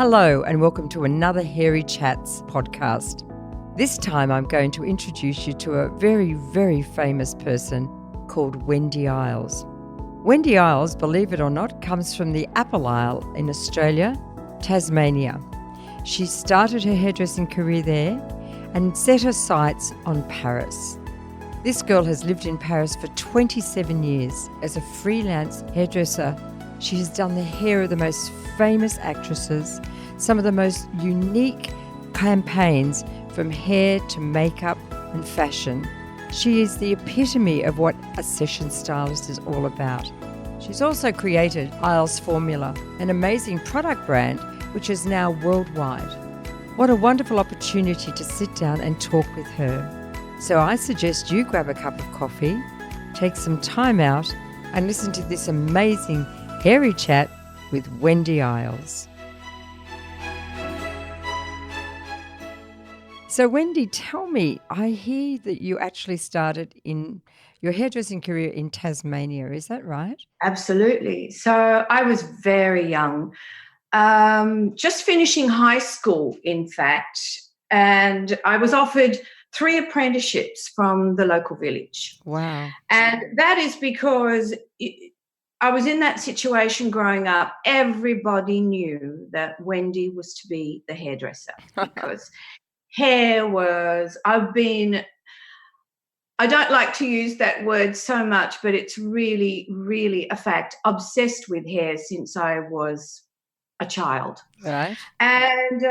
Hello and welcome to another Hairy Chats podcast. This time I'm going to introduce you to a very, very famous person called Wendy Iles. Wendy Iles, believe it or not, comes from the Apple Isle in Australia, Tasmania. She started her hairdressing career there and set her sights on Paris. This girl has lived in Paris for 27 years. As a freelance hairdresser, she has done the hair of the most famous actresses, some of the most unique campaigns from hair to makeup and fashion. She is the epitome of what a session stylist is all about. She's also created Iles Formula, an amazing product brand which is now worldwide. What a wonderful opportunity to sit down and talk with her. So I suggest you grab a cup of coffee, take some time out and listen to this amazing hairy chat with Wendy Iles. So Wendy, tell me, I hear that you actually started in your hairdressing career in Tasmania, is that right? Absolutely. So I was very young, just finishing high school, in fact, and I was offered 3 apprenticeships from the local village. Wow. And that is because I was in that situation growing up. Everybody knew that Wendy was to be the hairdresser because hair was, I don't like to use that word so much, but it's really, really a fact, obsessed with hair since I was a child. Right. And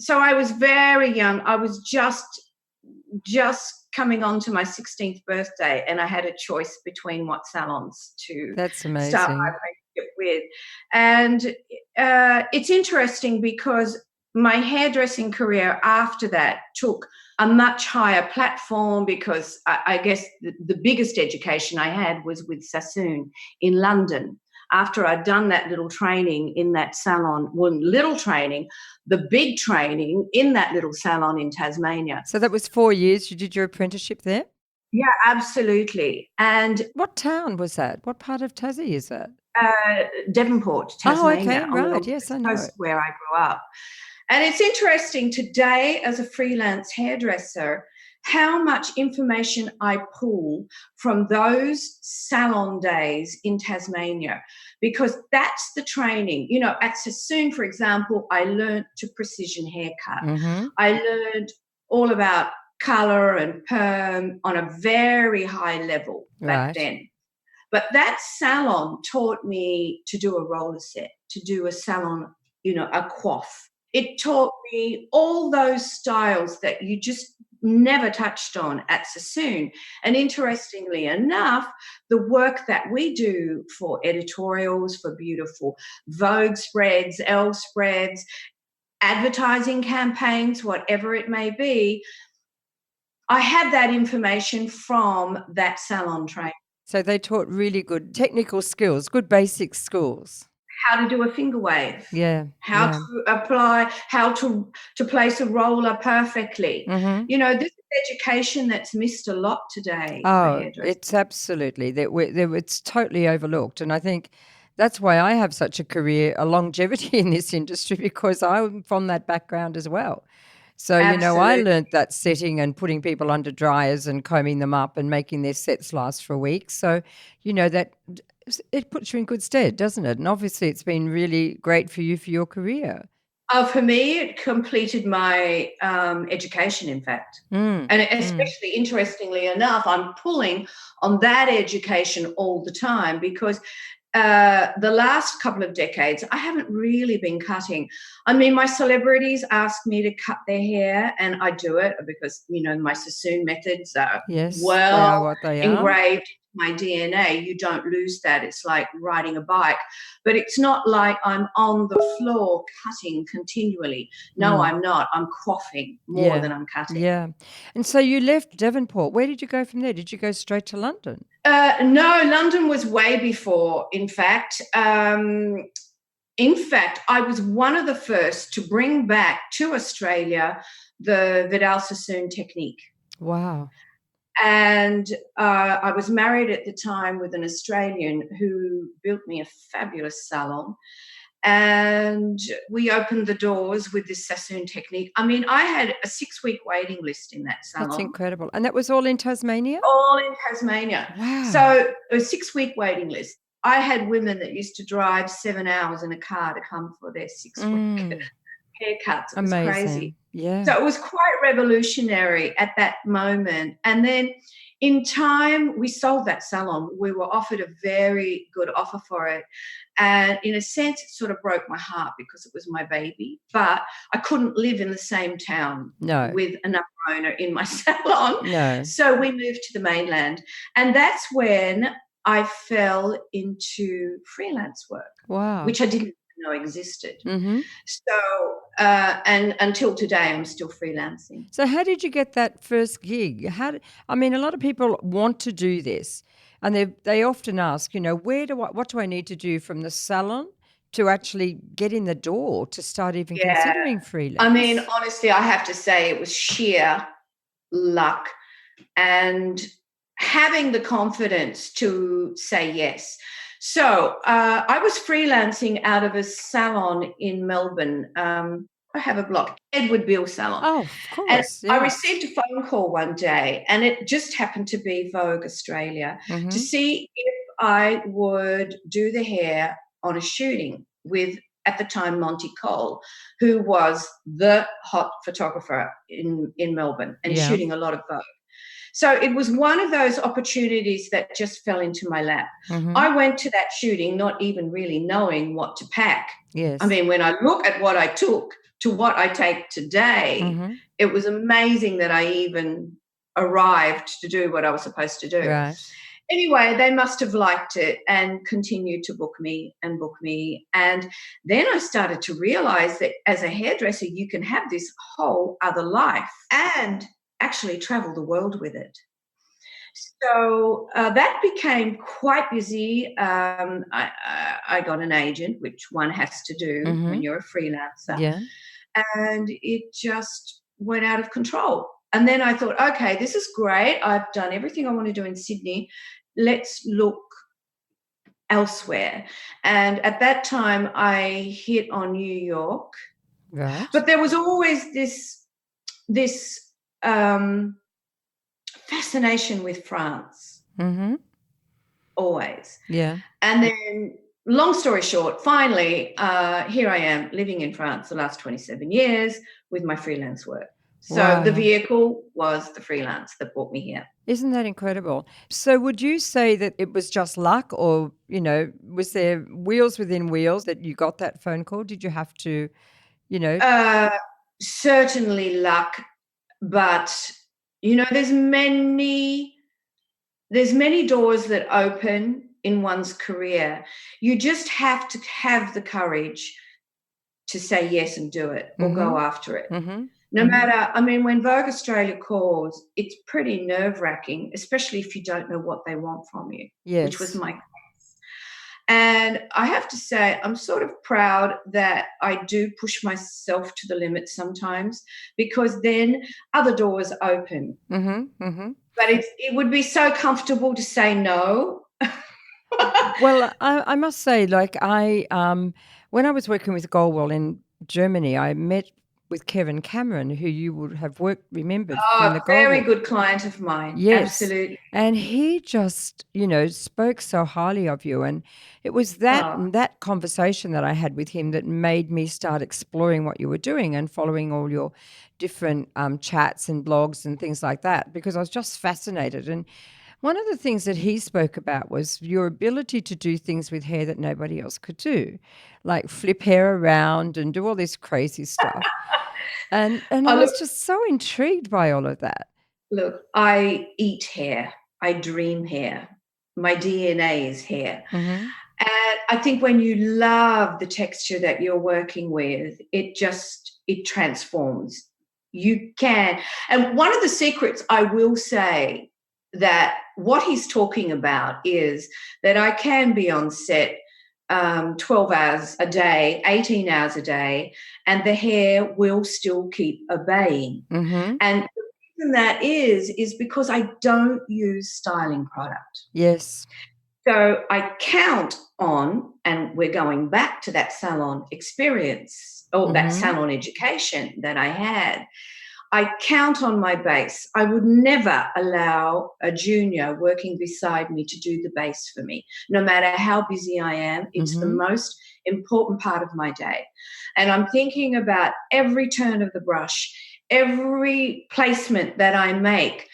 so I was very young. I was just coming on to my 16th birthday, and I had a choice between what salons to That's amazing. start my apprenticeship with. And it's interesting because my hairdressing career after that took a much higher platform because I guess the biggest education I had was with Sassoon in London. After I'd done that little training in that salon, the big training in that little salon in Tasmania. So that was 4 years you did your apprenticeship there? Yeah, absolutely. And what town was that? What part of Tassie is that? Devonport, Tasmania. Oh, okay, right. Yes, I know it. Where I grew up. And it's interesting today as a freelance hairdresser how much information I pull from those salon days in Tasmania, because that's the training. You know, at Sassoon, for example, I learned to precision haircut. Mm-hmm. I learned all about colour and perm on a very high level back then. But that salon taught me to do a roller set, to do a salon, a coif. It taught me all those styles that you just never touched on at Sassoon. And interestingly enough, the work that we do for editorials, for beautiful Vogue spreads, Elle spreads, advertising campaigns, whatever it may be, I had that information from that salon training. So they taught really good technical skills, good basic skills. How to do a finger wave. Yeah. How to apply, how to place a roller perfectly. Mm-hmm. This is education that's missed a lot today. Oh, it's absolutely. It's totally overlooked. And I think that's why I have such a career, a longevity in this industry, because I'm from that background as well. So, I learned that setting and putting people under dryers and combing them up and making their sets last for a week. So, that it puts you in good stead, doesn't it? And obviously it's been really great for you for your career. For me, it completed my education, in fact. And especially, interestingly enough, I'm pulling on that education all the time because the last couple of decades, I haven't really been cutting. I mean, my celebrities ask me to cut their hair, and I do it because, my Sassoon methods are engraved into my DNA. You don't lose that. It's like riding a bike. But it's not like I'm on the floor cutting continually. No, I'm not. I'm quaffing more than I'm cutting. Yeah. And so you left Devonport. Where did you go from there? Did you go straight to London? No, London was way before, in fact. I was one of the first to bring back to Australia the Vidal Sassoon technique. Wow. And I was married at the time with an Australian who built me a fabulous salon. And we opened the doors with this Sassoon technique. I mean, I had a 6-week waiting list in that salon. That's incredible. And that was all in Tasmania? All in Tasmania. Wow. So a 6-week waiting list. I had women that used to drive 7 hours in a car to come for their 6-week haircuts. It was crazy. Yeah. So it was quite revolutionary at that moment. And then in time, we sold that salon. We were offered a very good offer for it. And in a sense, it sort of broke my heart because it was my baby. But I couldn't live in the same town with another owner in my salon. No. So we moved to the mainland. And that's when I fell into freelance work, which I didn't know existed. So, and until today, I'm still freelancing. So how did you get that first gig? A lot of people want to do this, and they often ask, what do I need to do from the salon to actually get in the door to start even considering freelance? I mean, honestly, I have to say it was sheer luck and having the confidence to say yes. So I was freelancing out of a salon in Melbourne. I have a blog, Edward Beale Salon. Oh, of course. And I received a phone call one day, and it just happened to be Vogue Australia to see if I would do the hair on a shooting with, at the time, Monty Cole, who was the hot photographer in Melbourne and shooting a lot of Vogue. So it was one of those opportunities that just fell into my lap. I went to that shooting not even really knowing what to pack. Yes. I mean, when I look at what I took to what I take today, it was amazing that I even arrived to do what I was supposed to do. Right. Anyway, they must have liked it and continued to book me. And then I started to realize that as a hairdresser, you can have this whole other life and actually travel the world with it. So that became quite busy. I got an agent, which one has to do when you're a freelancer. Yeah. And it just went out of control. And then I thought, okay, this is great. I've done everything I want to do in Sydney. Let's look elsewhere. And at that time, I hit on New York. Right. But there was always this fascination with France. Always. Yeah. And then, long story short, finally, here I am living in France the last 27 years with my freelance work. So the vehicle was the freelance that brought me here. Isn't that incredible? So would you say that it was just luck, or, was there wheels within wheels that you got that phone call? Did you have to, Certainly luck. But, there's many doors that open in one's career. You just have to have the courage to say yes and do it, or go after it. No matter, when Vogue Australia calls, it's pretty nerve-wracking, especially if you don't know what they want from you, which was my case. And I have to say, I'm sort of proud that I do push myself to the limit sometimes, because then other doors open. But it would be so comfortable to say no. Well, I must say, when I was working with Goldwell in Germany, I met with Kevin Cameron, who you would have remembered from the Goldwell. Very good client of mine. Yes. Absolutely. And he just, spoke so highly of you. And it was that conversation that I had with him that made me start exploring what you were doing and following all your different chats and blogs and things like that, because I was just fascinated. And one of the things that he spoke about was your ability to do things with hair that nobody else could do, like flip hair around and do all this crazy stuff. And I was just so intrigued by all of that. Look, I eat hair. I dream hair. My DNA is hair. And I think when you love the texture that you're working with, it transforms. You can. And one of the secrets I will say, that what he's talking about is that I can be on set 12 hours a day, 18 hours a day, and the hair will still keep obeying. And the reason that is because I don't use styling product. Yes. So I count on, and we're going back to that salon experience or that salon education that I had. I count on my base. I would never allow a junior working beside me to do the base for me. No matter how busy I am, it's the most important part of my day. And I'm thinking about every turn of the brush, every placement that I make.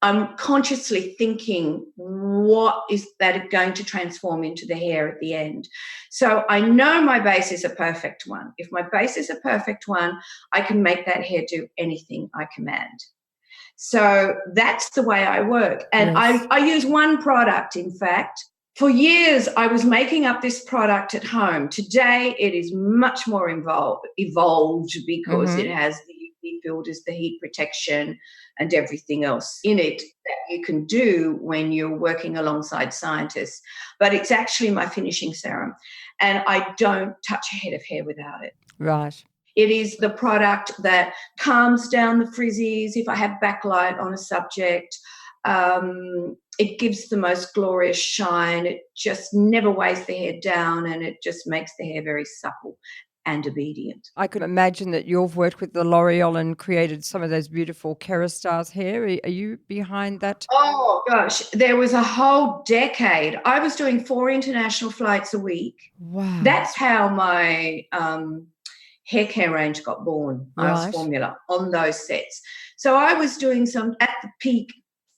I'm consciously thinking, what is that going to transform into the hair at the end? So I know my base is a perfect one. If my base is a perfect one, I can make that hair do anything I command. So that's the way I work. And I use one product, in fact. For years, I was making up this product at home. Today, it is much more evolved because it has the UV filters, the heat protection, and everything else in it that you can do when you're working alongside scientists. But it's actually my finishing serum, and I don't touch a head of hair without it. Right. It is the product that calms down the frizzies if I have backlight on a subject. It gives the most glorious shine. It just never weighs the hair down, and it just makes the hair very supple and obedient. I could imagine that you've worked with the L'Oreal and created some of those beautiful Kerastars hair. Are you behind that? Oh, gosh. There was a whole decade. I was doing 4 international flights a week. Wow. That's how my haircare range got born, Iles Formula, on those sets. So I was doing at the peak,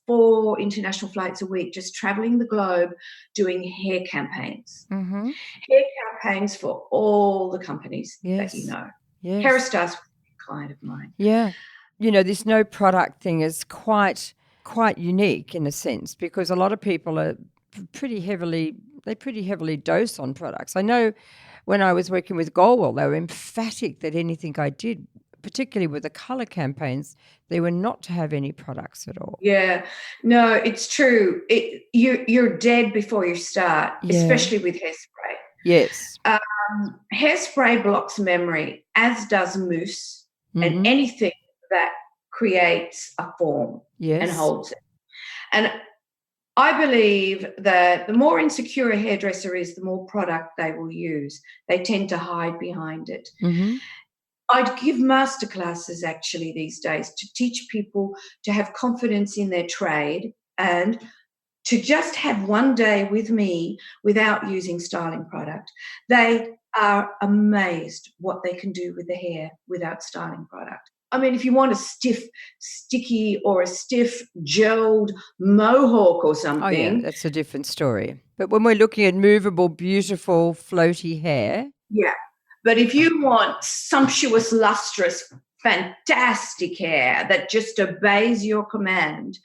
4 international flights a week, just traveling the globe doing hair campaigns. Hair campaigns for all the companies that you know. Yes. Hairstylist was a client of mine. Yeah. You know, this no product thing is quite unique in a sense, because a lot of people are pretty heavily dose on products. I know when I was working with Goldwell, they were emphatic that anything I did, particularly with the colour campaigns, they were not to have any products at all. Yeah, no, it's true. You're dead before you start, especially with hairspray. Yes. Hairspray blocks memory, as does mousse and anything that creates a form and holds it. And I believe that the more insecure a hairdresser is, the more product they will use. They tend to hide behind it. I'd give masterclasses actually these days to teach people to have confidence in their trade and to just have one day with me without using styling product. They are amazed what they can do with the hair without styling product. I mean, if you want a stiff, sticky or a stiff gelled mohawk or something. Oh, yeah, that's a different story. But when we're looking at movable, beautiful, floaty hair. Yeah. But if you want sumptuous, lustrous, fantastic hair that just obeys your command,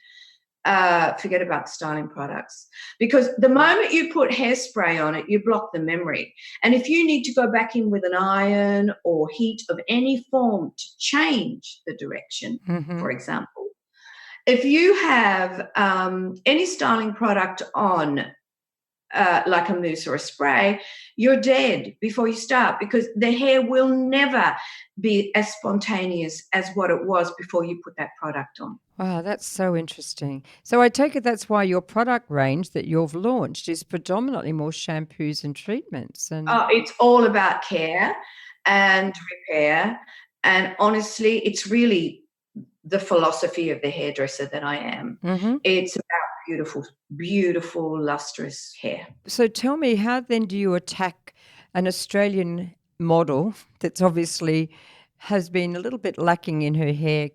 forget about styling products. Because the moment you put hairspray on it, you block the memory. And if you need to go back in with an iron or heat of any form to change the direction, for example, if you have any styling product on, like a mousse or a spray, you're dead before you start, because the hair will never be as spontaneous as what it was before you put that product on. Wow, that's so interesting. So I take it that's why your product range that you've launched is predominantly more shampoos and treatments. And it's all about care and repair. And honestly, it's really the philosophy of the hairdresser that I am. It's about beautiful, beautiful, lustrous hair. So tell me, how then do you attack an Australian model that's obviously has been a little bit lacking in her hair,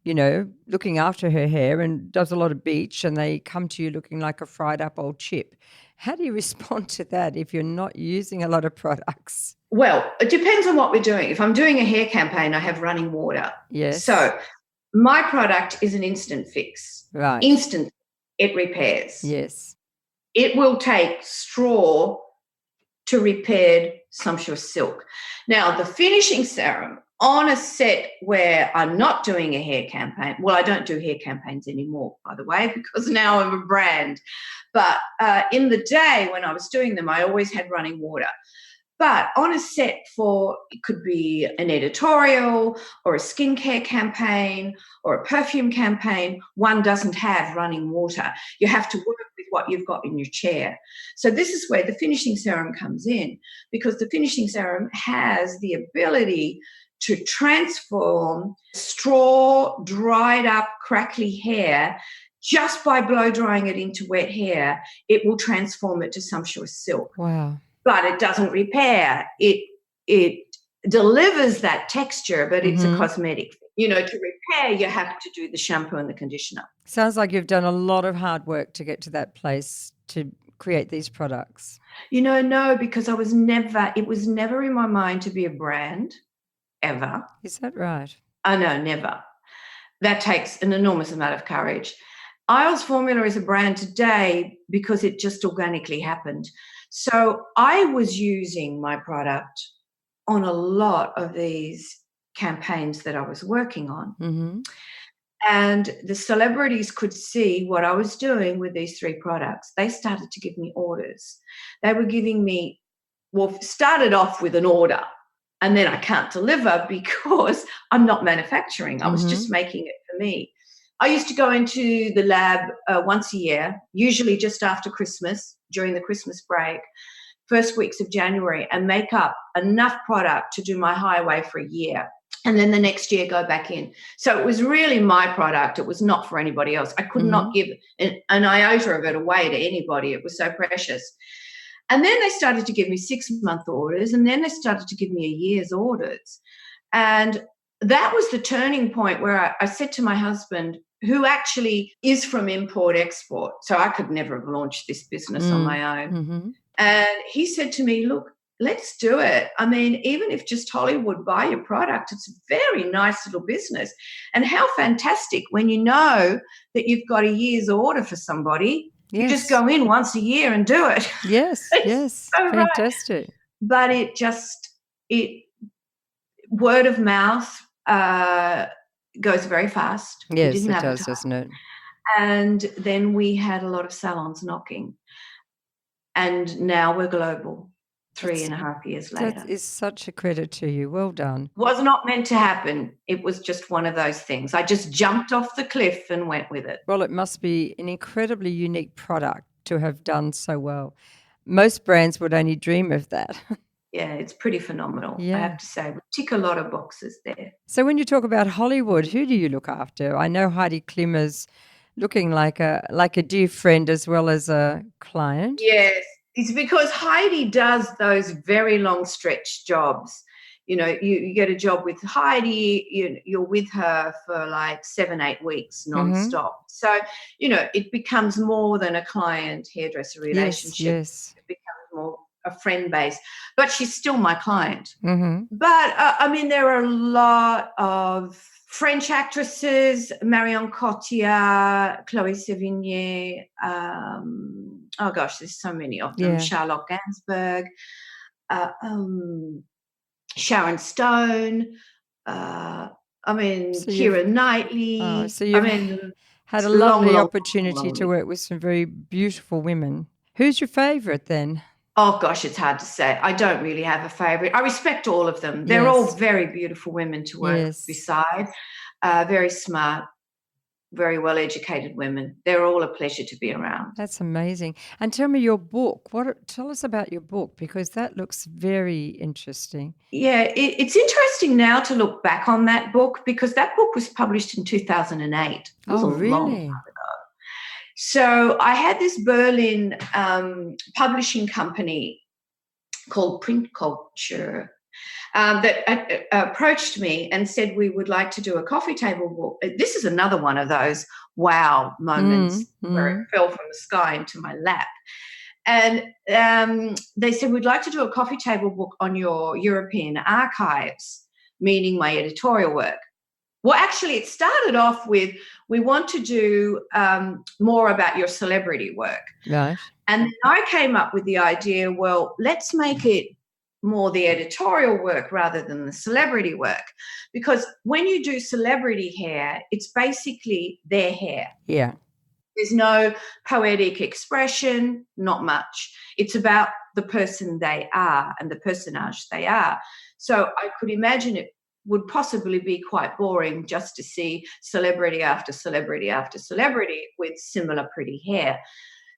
you know, looking after her hair and does a lot of beach, and they come to you looking like a fried up old chip? How do you respond to that if you're not using a lot of products? Well, it depends on what we're doing. If I'm doing a hair campaign, I have running water. Yes. So my product is an instant fix. Right. Instant. It repairs. Yes. It will take straw to repair sumptuous silk. Now, the finishing serum on a set where I'm not doing a hair campaign, well, I don't do hair campaigns anymore, by the way, because now I'm a brand. But in the day when I was doing them, I always had running water. But on a set for, it could be an editorial or a skincare campaign or a perfume campaign, one doesn't have running water. You have to work with what you've got in your chair. So this is where the finishing serum comes in, because the finishing serum has the ability to transform straw, dried up, crackly hair. Just by blow drying it into wet hair, it will transform it to sumptuous silk. Wow. But it doesn't repair. It delivers that texture, but it's a cosmetic. To repair, you have to do the shampoo and the conditioner. Sounds like you've done a lot of hard work to get to that place to create these products. No, because it was never in my mind to be a brand, ever. Is that right? No, never. That takes an enormous amount of courage. Iles Formula is a brand today because it just organically happened. So I was using my product on a lot of these campaigns that I was working on. Mm-hmm. And the celebrities could see what I was doing with these 3 products. They started to give me orders. They were giving me, started off with an order, and then I can't deliver because I'm not manufacturing. I was just making it for me. I used to go into the lab once a year, usually just after Christmas, during the Christmas break, first weeks of January, and make up enough product to do my highway for a year. And then the next year go back in. So it was really my product. It was not for anybody else. I could not give an iota of it away to anybody. It was so precious. And then they started to give me 6-month orders, and then they started to give me a year's orders. And that was the turning point where I said to my husband, who actually is from import-export, so I could never have launched this business on my own. Mm-hmm. And he said to me, look, let's do it. I mean, even if just Hollywood buy your product, it's a very nice little business. And how fantastic when you know that you've got a year's order for somebody. Yes. You just go in once a year and do it. Yes, yes, so fantastic. Right. But word of mouth goes very fast. Yes, it does, doesn't it? And then we had a lot of salons knocking. And now we're global 3.5 years later. That is such a credit to you. Well done. Was not meant to happen. It was just one of those things. I just jumped off the cliff and went with it. Well, it must be an incredibly unique product to have done so well. Most brands would only dream of that. Yeah, it's pretty phenomenal, I have to say. We tick a lot of boxes there. So when you talk about Hollywood, who do you look after? I know Heidi Klimmer's looking like a dear friend as well as a client. Yes, it's because Heidi does those very long stretch jobs. You get a job with Heidi, you're with her for like 7-8 weeks nonstop. So, it becomes more than a client hairdresser relationship. Yes. It becomes more a friend base, but she's still my client. Mm-hmm. But there are a lot of French actresses, Marion Cotillard, Chloe Sevigny, there's so many of them, Charlotte Gainsbourg, Sharon Stone, Keira Knightley. So you've had a lovely opportunity to work with some very beautiful women. Who's your favourite then? Oh, gosh, it's hard to say. I don't really have a favourite. I respect all of them. They're all very beautiful women to work beside, very smart, very well-educated women. They're all a pleasure to be around. That's amazing. And tell me your book. Tell us about your book, because that looks very interesting. Yeah, it's interesting now to look back on that book, because that book was published in 2008. It was a long time ago. So I had this Berlin publishing company called Print Culture that approached me and said we would like to do a coffee table book. This is another one of those wow moments where it fell from the sky into my lap. And they said, we'd like to do a coffee table book on your European archives, meaning my editorial work. Well, actually, it started off with, we want to do more about your celebrity work. Right. And I came up with the idea, well, let's make it more the editorial work rather than the celebrity work. Because when you do celebrity hair, it's basically their hair. Yeah. There's no poetic expression, not much. It's about the person they are and the personage they are. So I could imagine it would possibly be quite boring just to see celebrity after celebrity after celebrity with similar pretty hair.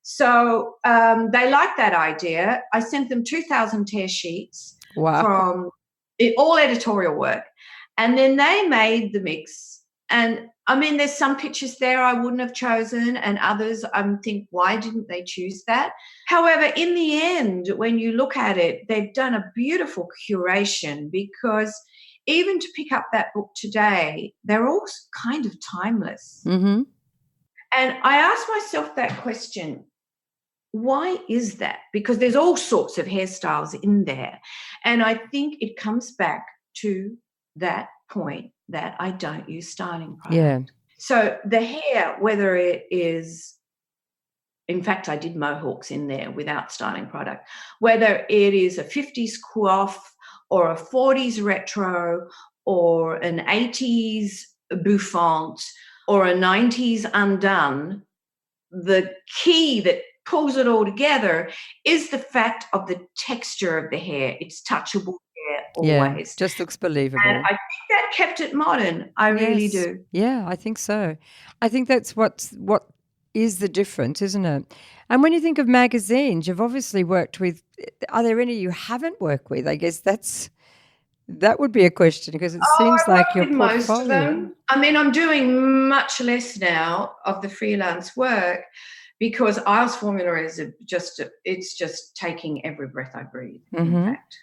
So they liked that idea. I sent them 2,000 tear sheets from all editorial work. And then they made the mix. And I mean, there's some pictures there I wouldn't have chosen, and others I think, why didn't they choose that? However, in the end, when you look at it, they've done a beautiful curation, because even to pick up that book today, they're all kind of timeless. Mm-hmm. And I asked myself that question, why is that? Because there's all sorts of hairstyles in there. And I think it comes back to that point that I don't use styling product. Yeah. So the hair, whether it is, in fact, I did mohawks in there without styling product, whether it is a 50s coif or a 40s retro or an 80s bouffant or a 90s undone, the key that pulls it all together is the fact of the texture of the hair. It's touchable hair always. Yeah, just looks believable. And I think that kept it modern. I really do. Yeah, I think so. I think that's what is the difference, isn't it? And when you think of magazines, you've obviously worked with, are there any you haven't worked with? I guess that would be a question, because it seems like your portfolio. Most of them. I mean, I'm doing much less now of the freelance work, because Iles Formula is it's just taking every breath I breathe, in fact.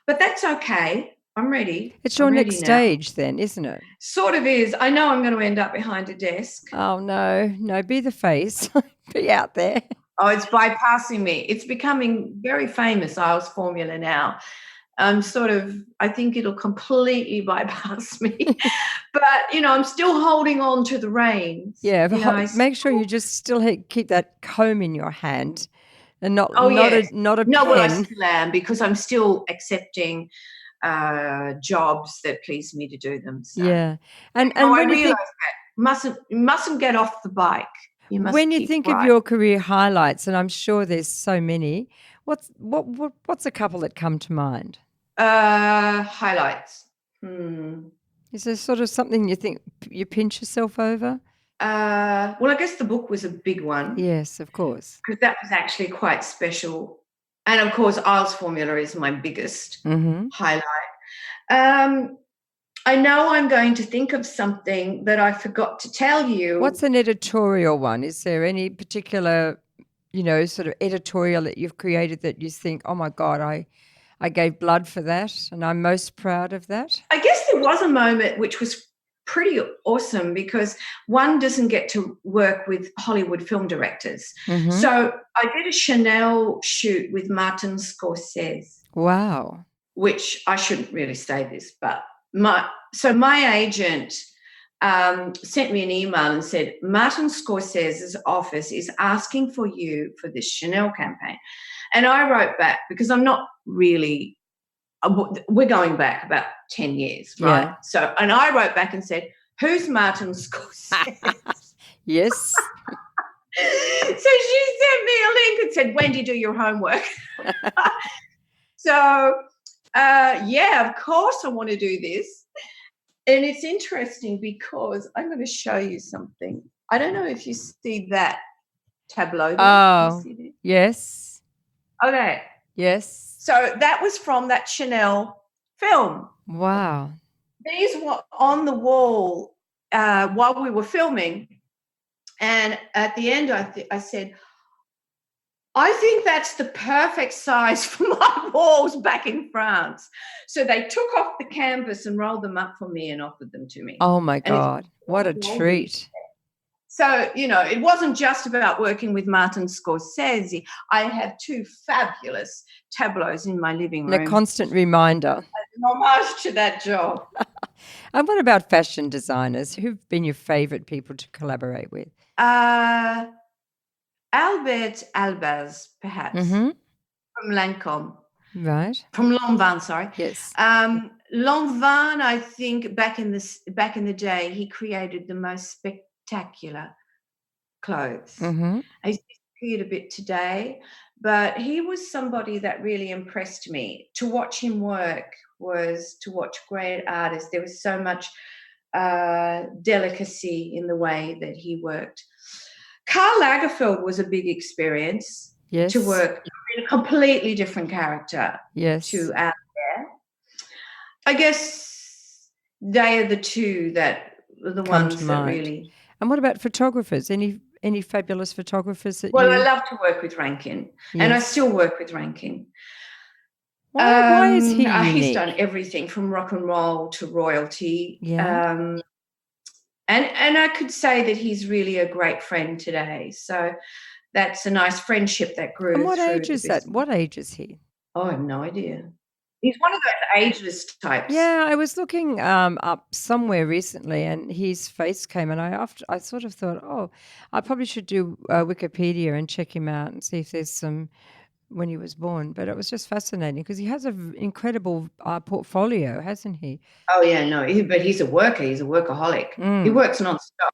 But that's okay. I'm ready. It's your next stage then, isn't it? Sort of is. I know I'm going to end up behind a desk. Oh, no, be the face. Be out there. Oh, it's bypassing me. It's becoming very famous, Iles Formula now. I think it'll completely bypass me. But, I'm still holding on to the reins. Yeah, make sure you just still keep that comb in your hand and not a pen. No, well, I still am, because I'm still accepting jobs that please me to do them. So. Yeah. And when I realise that mustn't get off the bike. When you think of your career highlights, and I'm sure there's so many, what's a couple that come to mind? Highlights. Is there sort of something you think you pinch yourself over? Well, I guess the book was a big one. Yes, of course. Because that was actually quite special. And, of course, Iles Formula is my biggest highlight. I know I'm going to think of something that I forgot to tell you. What's an editorial one? Is there any particular, sort of editorial that you've created that you think, oh, my God, I gave blood for that and I'm most proud of that? I guess there was a moment which was pretty awesome, because one doesn't get to work with Hollywood film directors. So I did a Chanel shoot with Martin Scorsese. Wow. Which I shouldn't really say this, but my agent sent me an email and said, Martin Scorsese's office is asking for you for this Chanel campaign. And I wrote back, because I'm not really, we're going back about 10 years, right? Yeah. So, and I wrote back and said, who's Martin Scorsese? Yes. So she sent me a link and said, Wendy, do your homework. So, of course I want to do this. And it's interesting because I'm going to show you something. I don't know if you see that tableau. Oh, yes. Okay. Yes. So that was from that Chanel film. Wow. These were on the wall while we were filming. And at the end, I said, I think that's the perfect size for my walls back in France. So they took off the canvas and rolled them up for me and offered them to me. Oh, my God. What a treat. So, it wasn't just about working with Martin Scorsese. I have two fabulous tableaus in my living room. And a constant reminder. An homage to that job. And what about fashion designers? Who've been your favourite people to collaborate with? Albert Albaz, perhaps, from Lancôme. Right. From Lanvin, sorry. Yes. Lanvin, I think back in the day, he created the most spectacular clothes. He's disappeared a bit today, but he was somebody that really impressed me. To watch him work was to watch great artists. There was so much delicacy in the way that he worked. Karl Lagerfeld was a big experience to work in a completely different character to out there. I guess they are the two that are the ones that really. And what about photographers? Any fabulous photographers that I love to work with Rankin, and I still work with Rankin. Why is he unique? He's done everything from rock and roll to royalty. Yeah. And I could say that he's really a great friend today. So that's a nice friendship that grew. And what age is that? What age is he? Oh, I have no idea. He's one of those ageless types. Yeah, I was looking up somewhere recently, and his face came, and I sort of thought, oh, I probably should do Wikipedia and check him out and see if there's some when he was born. But it was just fascinating because he has an incredible portfolio, hasn't he? Oh yeah, no, but he's a worker. He's a workaholic. He works nonstop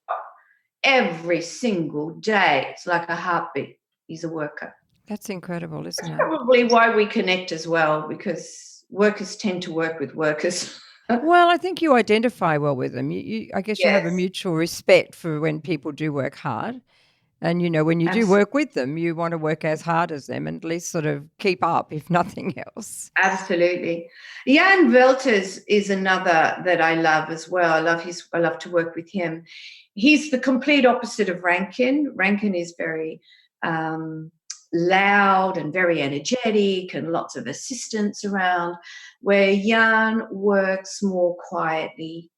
every single day. It's like a heartbeat. He's a worker. That's incredible, isn't it? That's probably why we connect as well, because workers tend to work with workers. Well, I think you identify well with them. I guess you have a mutual respect for when people do work hard. And, when you do work with them, you want to work as hard as them and at least sort of keep up, if nothing else. Absolutely. Jan Velters is another that I love as well. I love to work with him. He's the complete opposite of Rankin. Rankin is very loud and very energetic and lots of assistants around, where Jan works more quietly,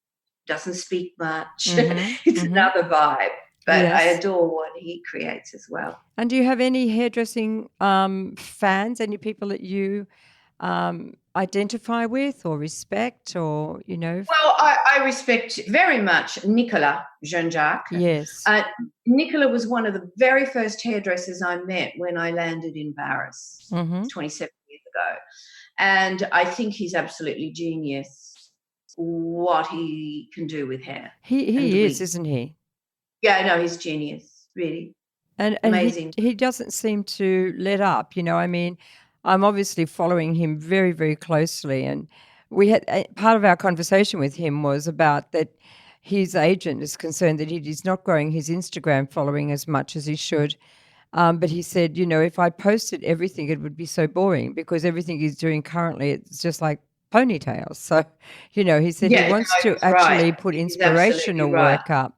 doesn't speak much. It's another vibe. But I adore what he creates as well. And do you have any hairdressing fans, any people that you identify with or respect or, Well, I respect very much Nicolas Jean-Jacques. Yes. Nicolas was one of the very first hairdressers I met when I landed in Paris 27 years ago. And I think he's absolutely genius what he can do with hair. He is, isn't he? Yeah, no, he's genius, really. And amazing. He doesn't seem to let up, I mean, I'm obviously following him very, very closely. And we had part of our conversation with him was about that his agent is concerned that he's not growing his Instagram following as much as he should. But he said, if I posted everything, it would be so boring because everything he's doing currently, it's just like ponytails. So, he said he wants to actually put inspirational work up.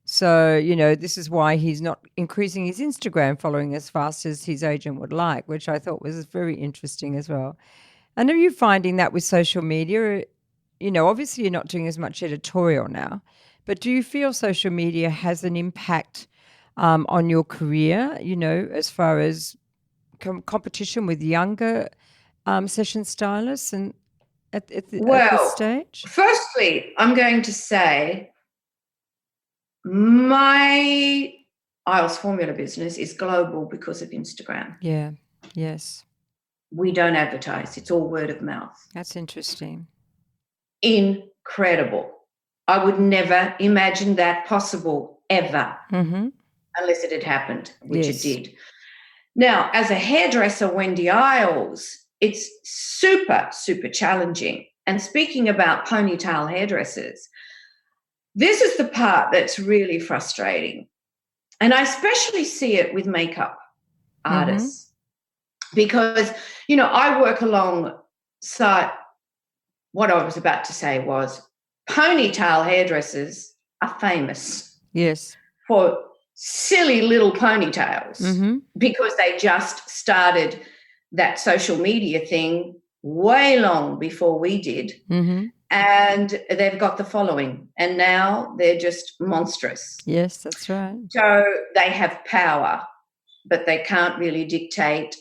So, this is why he's not increasing his Instagram following as fast as his agent would like, which I thought was very interesting as well. And are you finding that with social media? Obviously you're not doing as much editorial now, but do you feel social media has an impact on your career, as far as competition with younger session stylists and at this stage? Firstly, I'm going to say my Iles Formula business is global because of Instagram. Yeah, yes. We don't advertise. It's all word of mouth. That's interesting. Incredible. I would never imagine that possible ever, unless it had happened, which it did. Now, as a hairdresser, Wendy Iles, it's super, super challenging. And speaking about ponytail hairdressers, this is the part that's really frustrating. And I especially see it with makeup artists because, I work alongside what I was about to say was ponytail hairdressers are famous. Yes. For silly little ponytails because they just started that social media thing way long before we did. And they've got the following, and now they're just monstrous. Yes, that's right. So they have power, but they can't really dictate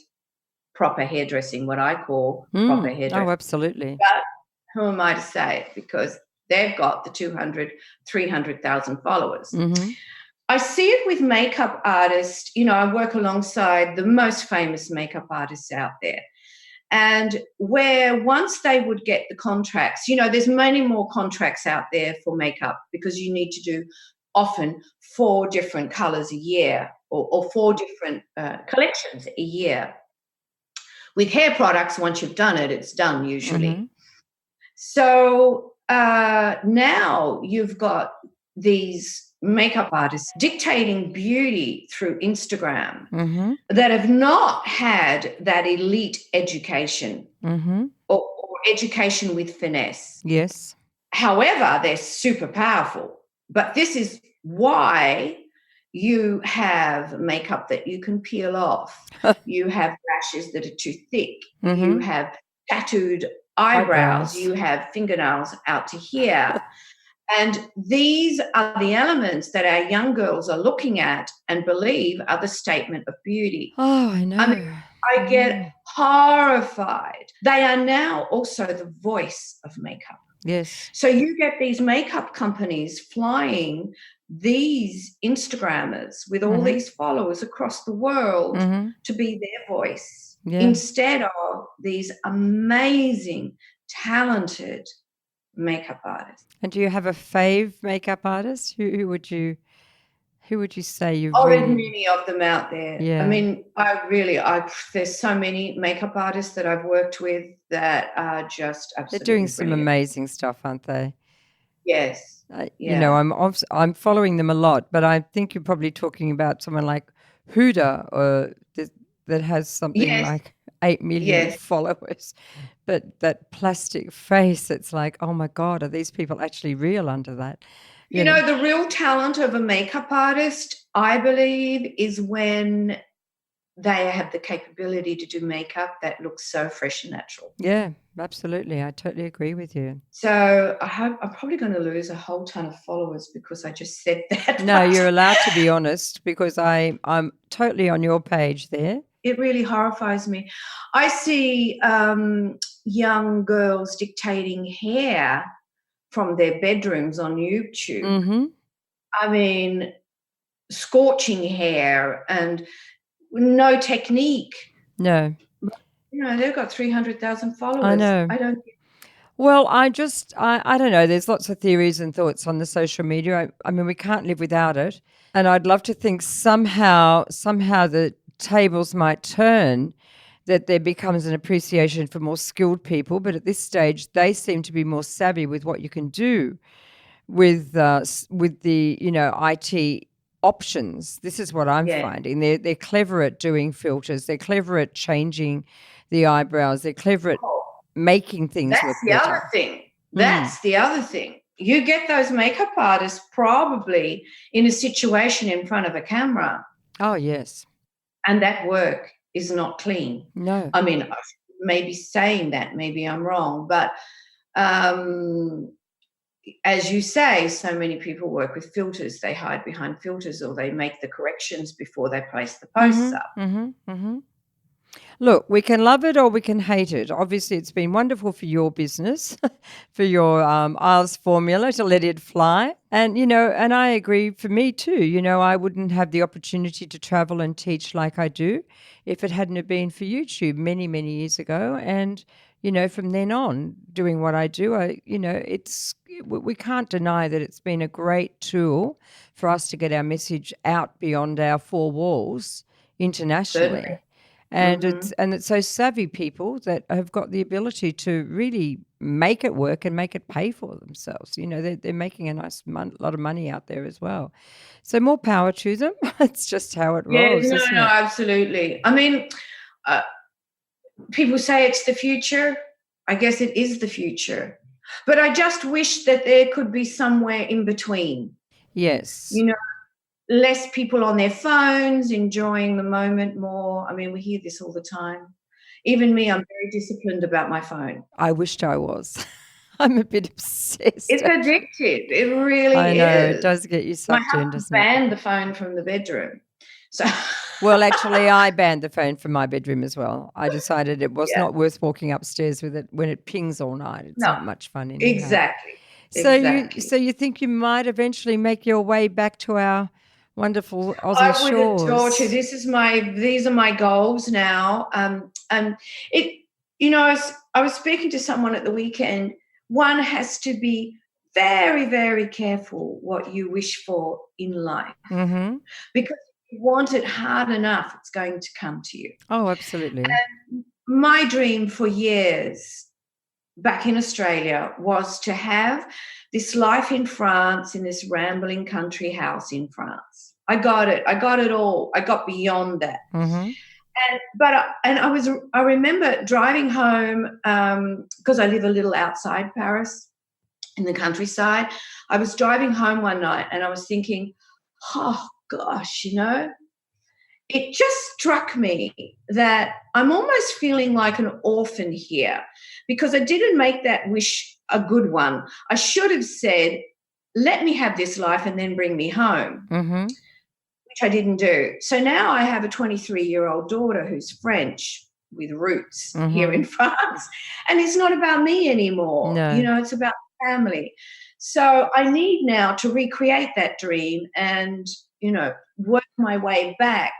proper hairdressing, what I call proper hairdressing. Oh, absolutely. But who am I to say it? Because they've got the 200, 300,000 followers. I see it with makeup artists. I work alongside the most famous makeup artists out there. And where once they would get the contracts, there's many more contracts out there for makeup because you need to do often 4 different colors a year or 4 different collections a year. With hair products, once you've done it, it's done usually. Mm-hmm. So now you've got these makeup artists dictating beauty through Instagram that have not had that elite education or education with finesse. Yes. However, they're super powerful. But this is why you have makeup that you can peel off. You have lashes that are too thick. You have tattooed eyebrows. You have fingernails out to here. And these are the elements that our young girls are looking at and believe are the statement of beauty. Oh, I know. I mean, I get horrified. They are now also the voice of makeup. Yes. So you get these makeup companies flying these Instagrammers with all these followers across the world to be their voice instead of these amazing, talented makeup artists. And do you have a fave makeup artist? Who would you say you Oh, really... there's many of them out there. Yeah. I mean, there's so many makeup artists that I've worked with that are just absolutely They're doing some brilliant. amazing stuff, aren't they? Yes. You know, I'm following them a lot, but I think you're probably talking about someone like Huda, or that has something like 8 million followers. But that plastic face, it's like, oh my God, are these people actually real under that? You know, the real talent of a makeup artist, I believe, is when they have the capability to do makeup that looks so fresh and natural. Yeah, absolutely. I totally agree with you. So I'm probably going to lose a whole ton of followers because I just said that. No, you're allowed to be honest, because I'm totally on your page there. It really horrifies me. I see young girls dictating hair from their bedrooms on YouTube. I mean, scorching hair and no technique. No. You know, they've got 300,000 followers. I know. Well, I don't know. There's lots of theories and thoughts on the social media. I mean, we can't live without it. And I'd love to think somehow the tables might turn, that there becomes an appreciation for more skilled people. But at this stage, they seem to be more savvy with what you can do with the, you know, IT options. This is what I'm finding. They're clever at doing filters. They're clever at changing the eyebrows. They're clever at making things look better. That's the other thing. You get those makeup artists probably in a situation in front of a camera. Oh, yes. And that work is not clean. No. I mean, maybe saying that, maybe I'm wrong, but as you say, so many people work with filters. They hide behind filters, or they make the corrections before they place the posts up. Look, we can love it or we can hate it. Obviously, it's been wonderful for your business, for your Iles Formula, to let it fly. And, you know, and I agree, for me too. You know, I wouldn't have the opportunity to travel and teach like I do if it hadn't have been for YouTube many, many years ago. And, you know, from then on, doing what I do, we can't deny that it's been a great tool for us to get our message out beyond our four walls internationally. Certainly. And it's those savvy people that have got the ability to really make it work and make it pay for themselves. You know, they're making a lot of money out there as well. So more power to them. It's just how it rolls. No, absolutely. I mean, people say it's the future. I guess it is the future. But I just wish that there could be somewhere in between. Yes. You know, less people on their phones, enjoying the moment more. I mean, we hear this all the time. Even me, I'm very disciplined about my phone. I wished I was. I'm a bit obsessed. It's addictive. It really is. I know. It does get you sucked in, doesn't it? My husband banned the phone from the bedroom. So well, actually, I banned the phone from my bedroom as well. I decided it was not worth walking upstairs with it when it pings all night. It's not much fun anymore. Exactly. So you think you might eventually make your way back to our wonderful Aussie shores? I would adore to. These are my goals now. And I was speaking to someone at the weekend. One has to be very, very careful what you wish for in life, because if you want it hard enough, it's going to come to you. Oh, absolutely. And my dream for years back in Australia was to have this life in France, in this rambling country house in France. I got it. I got it all. I got beyond that. Mm-hmm. I remember driving home because I live a little outside Paris in the countryside. I was driving home one night and I was thinking, oh gosh, it just struck me that I'm almost feeling like an orphan here because I didn't make that wish a good one. I should have said, let me have this life and then bring me home, which I didn't do. So now I have a 23-year-old daughter who's French with roots here in France, and it's not about me anymore. No. It's about family. So I need now to recreate that dream and, work my way back.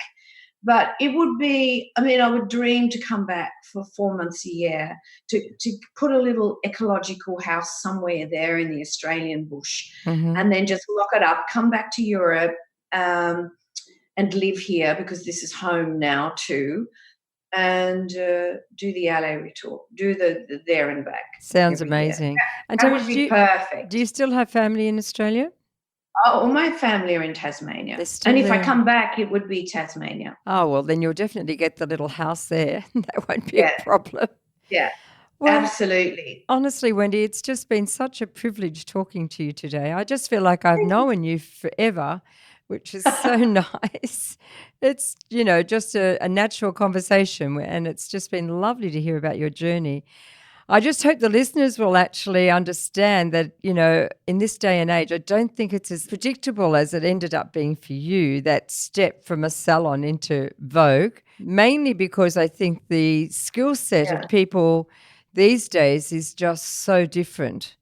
But it would be, I would dream to come back for 4 months a year, to put a little ecological house somewhere there in the Australian bush, and then just lock it up, come back to Europe and live here because this is home now too, and do the aller-retour, do the there and back. Sounds amazing. And that would be perfect. Do you still have family in Australia? Oh, all my family are in Tasmania. And if I come back, it would be Tasmania. Oh, well, then you'll definitely get the little house there. That won't be a problem. Yeah, well, absolutely. Honestly, Wendy, it's just been such a privilege talking to you today. I just feel like I've known you forever, which is so nice. It's, just a natural conversation, and it's just been lovely to hear about your journey. I just hope the listeners will actually understand that, in this day and age, I don't think it's as predictable as it ended up being for you, that step from a salon into Vogue, mainly because I think the skill set of people these days is just so different.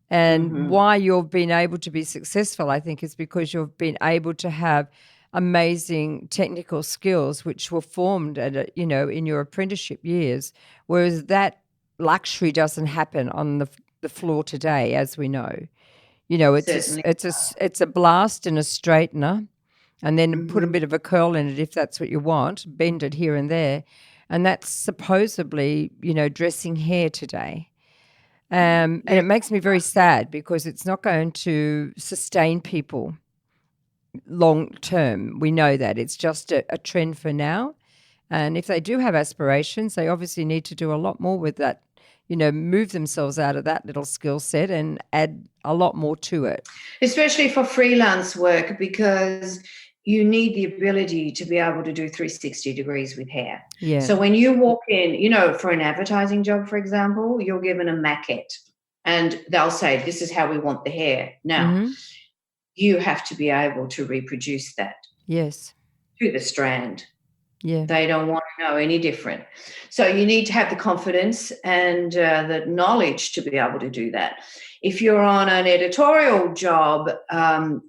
And why you've been able to be successful, I think, is because you've been able to have amazing technical skills which were formed at in your apprenticeship years, whereas that luxury doesn't happen on the floor today, as we know. It's a blast and a straightener, and then put a bit of a curl in it if that's what you want, bend it here and there, and that's supposedly dressing hair today. And it makes me very sad because it's not going to sustain people long term. We know that it's just a trend for now. And if they do have aspirations, they obviously need to do a lot more with that, move themselves out of that little skill set and add a lot more to it. Especially for freelance work, because you need the ability to be able to do 360 degrees with hair. Yeah. So when you walk in, for an advertising job, for example, you're given a maquette and they'll say, this is how we want the hair. Now, you have to be able to reproduce that. Yes. To the strand. Yeah. They don't want to know any different. So you need to have the confidence and the knowledge to be able to do that. If you're on an editorial job,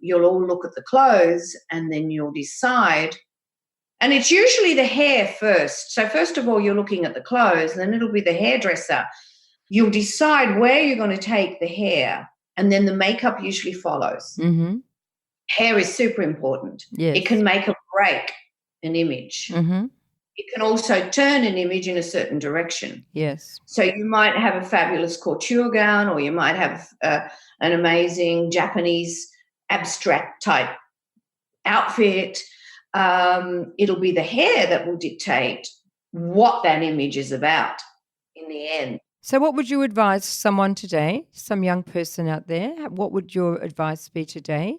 you'll all look at the clothes and then you'll decide. And it's usually the hair first. So first of all, you're looking at the clothes, and then it'll be the hairdresser. You'll decide where you're going to take the hair, and then the makeup usually follows. Hair is super important. Yes. It can make or break an image. It can also turn an image in a certain direction. Yes. So you might have a fabulous couture gown, or you might have an amazing Japanese abstract type outfit. It'll be the hair that will dictate what that image is about in the end. So what would you advise someone today, some young person out there, what would your advice be today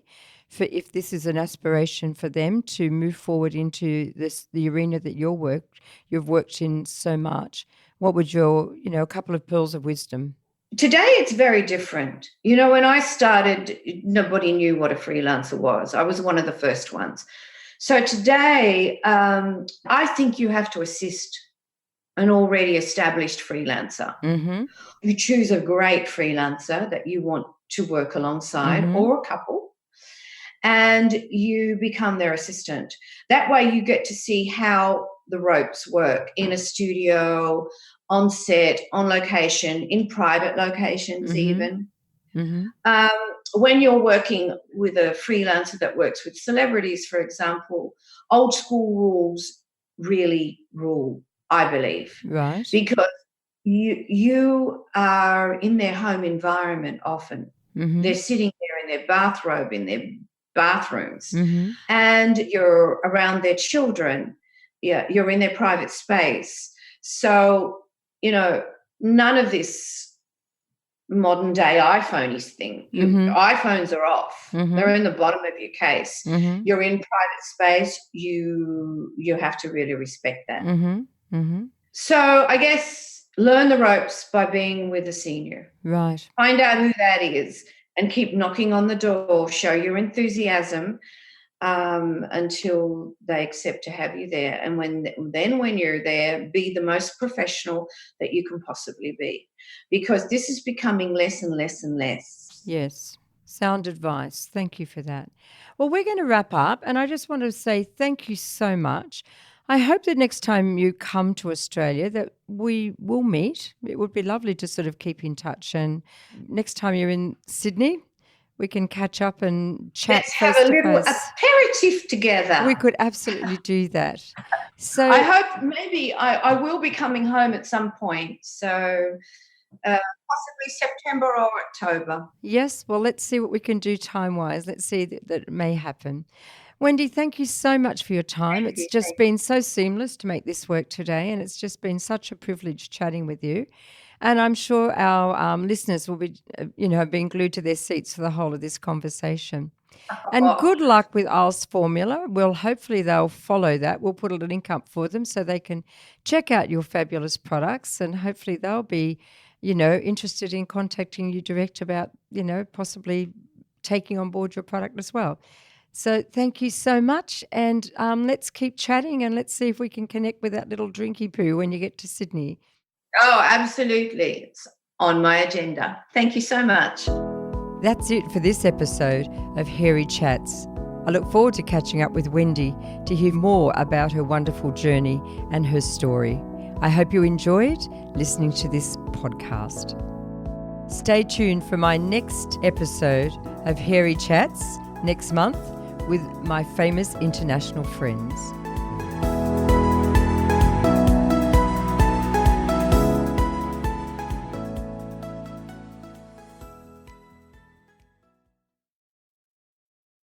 for if this is an aspiration for them to move forward into the arena that you've worked in so much? What would your, a couple of pearls of wisdom? Today it's very different. When I started, nobody knew what a freelancer was. I was one of the first ones. So today, I think you have to assist an already established freelancer. You choose a great freelancer that you want to work alongside, or a couple, and you become their assistant. That way you get to see how the ropes work in a studio, on set, on location, in private locations even. When you're working with a freelancer that works with celebrities, for example, old school rules really rule. I believe. Right. Because you are in their home environment often. Mm-hmm. They're sitting there in their bathrobe in their bathrooms, mm-hmm. and you're around their children. Yeah, you're in their private space. So, none of this modern day iPhone-ish thing. Mm-hmm. iPhones are off. Mm-hmm. They're in the bottom of your case. Mm-hmm. You're in private space. You have to really respect that. Mm-hmm. Mm-hmm. So I guess learn the ropes by being with a senior. Right. Find out who that is and keep knocking on the door. Show your enthusiasm until they accept to have you there. And when you're there, be the most professional that you can possibly be, because this is becoming less and less and less. Yes. Sound advice. Thank you for that. Well, we're going to wrap up, and I just want to say thank you so much. I hope that next time you come to Australia that we will meet. It would be lovely to sort of keep in touch. And next time you're in Sydney, we can catch up and chat Let's face have a to little face. aperitif together. We could absolutely do that. So I hope maybe I will be coming home at some point. So possibly September or October. yes, well, let's see what we can do time-wise. Let's see that it may happen. Wendy, thank you so much for your time. It's just been so seamless to make this work today, and it's just been such a privilege chatting with you. And I'm sure our listeners will be, being glued to their seats for the whole of this conversation. And good luck with Iles Formula. Hopefully they'll follow that. We'll put a link up for them so they can check out your fabulous products, and hopefully they'll be, interested in contacting you direct about, possibly taking on board your product as well. So thank you so much, and let's keep chatting, and let's see if we can connect with that little drinky poo when you get to Sydney. Oh, absolutely. It's on my agenda. Thank you so much. That's it for this episode of Hairy Chats. I look forward to catching up with Wendy to hear more about her wonderful journey and her story. I hope you enjoyed listening to this podcast. Stay tuned for my next episode of Hairy Chats next month with my famous international friends.